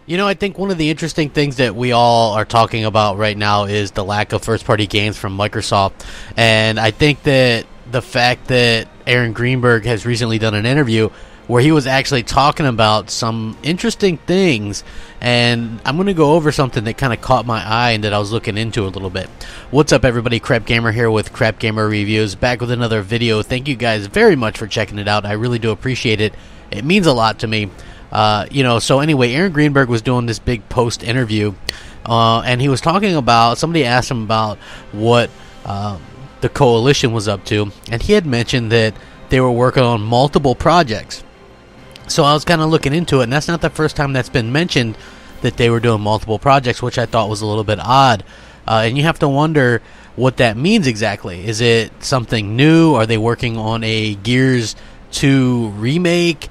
You know, I think one of the interesting things that we all are talking about right now is the lack of first-party games from Microsoft. And I think that the fact that Aaron Greenberg has recently done an interview where he was actually talking about some interesting things, and I'm going to go over something that kind of caught my eye and that I was looking into a little bit. What's up, everybody? Crapgamer here with Crapgamer Reviews, back with another video. Thank you guys very much for checking it out. I really do appreciate it. It means a lot to me. So anyway, Aaron Greenberg was doing this big post interview, and he was talking about, somebody asked him about what the coalition was up to, and he had mentioned that they were working on multiple projects. So I was kind of looking into it, and that's not the first time that's been mentioned, that they were doing multiple projects, which I thought was a little bit odd. And you have to wonder what that means exactly. Is it something new? Are they working on a Gears 2 remake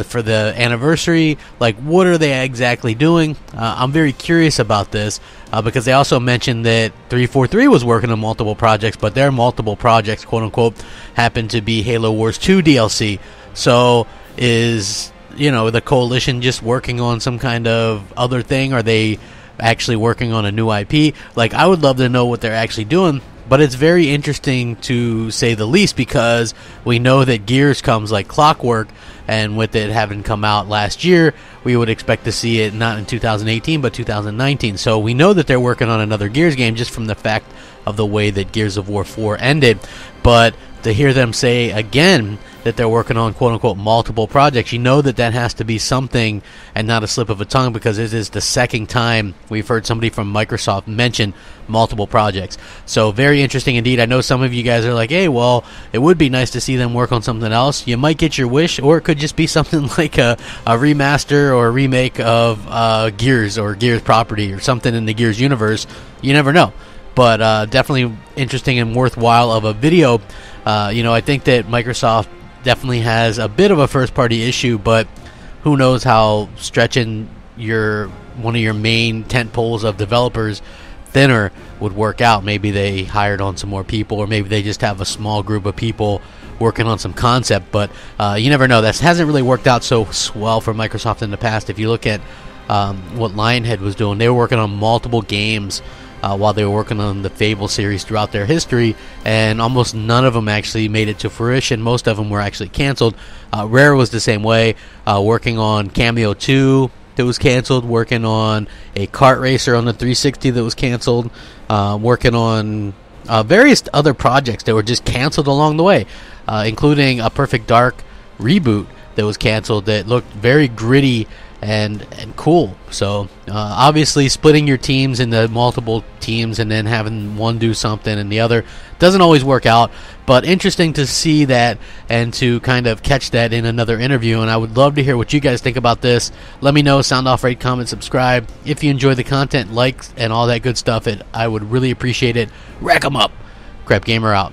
for the anniversary? Like, what are they exactly doing? I'm very curious about this because they also mentioned that 343 was working on multiple projects, but their multiple projects, quote unquote, happen to be Halo Wars 2 DLC. So is, the coalition just working on some kind of other thing? Are they actually working on a new IP? Like, I would love to know what they're actually doing. But it's very interesting, to say the least, because we know that Gears comes like clockwork, and with it having come out last year, we would expect to see it not in 2018 but 2019. So we know that they're working on another Gears game just from the fact of the way that Gears of War 4 ended. But to hear them say again that they're working on quote-unquote multiple projects, you know that that has to be something and not a slip of a tongue, because it is the second time we've heard somebody from Microsoft mention multiple projects. So very interesting indeed. I know some of you guys are like, hey, well, it would be nice to see them work on something else. You might get your wish, or it could just be something like a remaster or a remake of Gears or Gears property or something in the Gears universe. You never know. But definitely interesting and worthwhile of a video. I think that Microsoft definitely has a bit of a first-party issue, but who knows how stretching one of your main tent poles of developers thinner would work out. Maybe they hired on some more people, or maybe they just have a small group of people working on some concept, but you never know. That hasn't really worked out so well for Microsoft in the past. If you look at what Lionhead was doing, they were working on multiple games while they were working on the Fable series throughout their history, and almost none of them actually made it to fruition. Most of them were actually canceled. Rare was the same way, working on Cameo 2 that was canceled, working on a kart racer on the 360 that was canceled, working on various other projects that were just canceled along the way, including a Perfect Dark reboot that was canceled that looked very gritty and cool. So obviously splitting your teams into multiple teams and then having one do something and the other doesn't always work out, but interesting to see that and to kind of catch that in another interview. And I would love to hear what you guys think about this. Let me know. Sound off, rate, comment, subscribe. If you enjoy the content, likes and all that good stuff, I would really appreciate it. Rack 'em up. Crapgamer out.